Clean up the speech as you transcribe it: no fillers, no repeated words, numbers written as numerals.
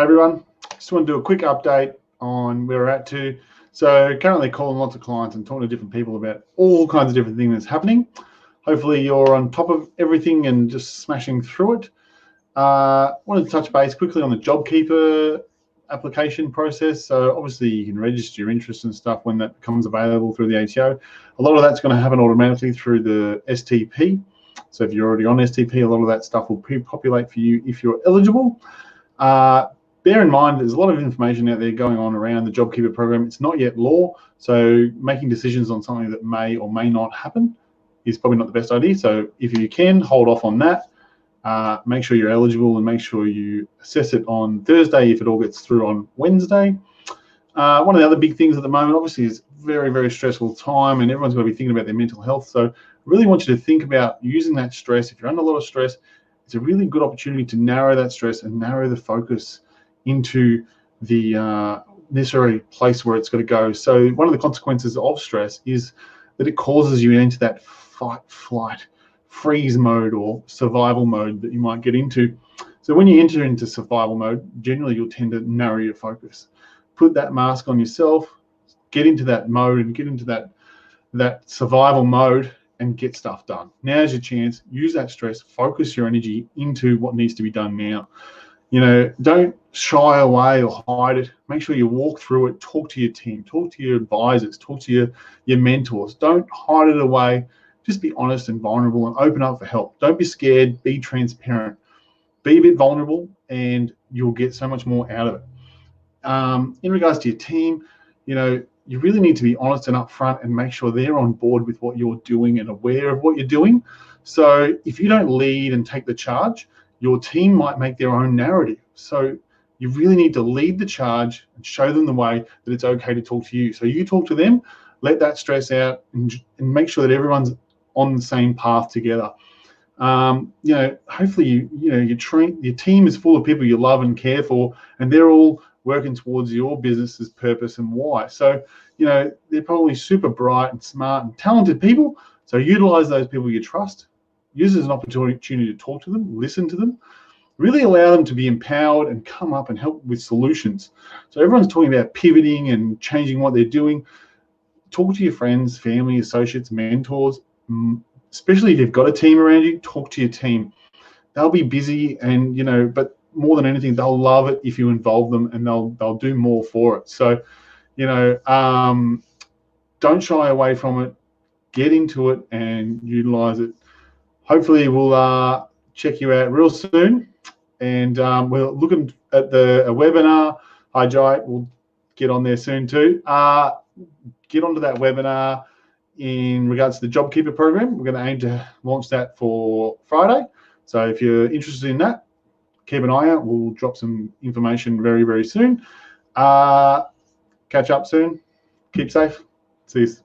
Hey everyone, just want to do a quick update on where we're at to. So currently calling lots of clients and talking to different people about all kinds of different things that's happening. Hopefully you're on top of everything and just smashing through it. Wanted to touch base quickly on the JobKeeper application process. So obviously you can register your interest and stuff when that becomes available through the ATO. A lot of that's going to happen automatically through the STP. So if you're already on STP, a lot of that stuff will pre-populate for you if you're eligible. Bear in mind, there's a lot of information out there going on around the JobKeeper program. It's not yet law, so making decisions on something that may or may not happen is probably not the best idea. So if you can, hold off on that. Make sure you're eligible and make sure you assess it on Thursday if it all gets through on Wednesday. One of the other big things at the moment, obviously, is very, very stressful time and everyone's got to be thinking about their mental health. So I really want you to think about using that stress. If you're under a lot of stress, it's a really good opportunity to narrow that stress and narrow the focus into the necessary place where it's got to go. So one of the consequences of stress is that it causes you into that fight, flight, freeze mode or survival mode that you might get into. So when you enter into survival mode, generally you'll tend to narrow your focus. Put that mask on yourself, get into that mode and get into that survival mode and get stuff done. Now's your chance. Use that stress, focus your energy into what needs to be done now. You know, don't shy away or hide it. Make sure you walk through it, talk to your team, talk to your advisors, talk to your mentors. Don't hide it away. Just be honest and vulnerable and open up for help. Don't be scared, be transparent. Be a bit vulnerable and you'll get so much more out of it. In regards to your team, you know, you really need to be honest and upfront and make sure they're on board with what you're doing and aware of what you're doing. So if you don't lead and take the charge, your team might make their own narrative. So you really need to lead the charge and show them the way that it's okay to talk to you. So you talk to them, let that stress out and make sure that everyone's on the same path together. You know, hopefully your team is full of people you love and care for, and they're all working towards your business's purpose and why. So, you know, they're probably super bright and smart and talented people. So utilize those people you trust. Use it as an opportunity to talk to them, listen to them, really allow them to be empowered and come up and help with solutions. So everyone's talking about pivoting and changing what they're doing. Talk to your friends, family, associates, mentors, especially if you've got a team around you, talk to your team. They'll be busy and, you know, but more than anything, they'll love it if you involve them and they'll do more for it. So, you know, don't shy away from it, get into it and utilize it. Hopefully we'll check you out real soon, and we're looking at a webinar. Hi Jai, we'll get on there soon too. Get onto that webinar in regards to the JobKeeper program. We're going to aim to launch that for Friday. So if you're interested in that, keep an eye out. We'll drop some information very, very soon. Catch up soon. Keep safe. See you.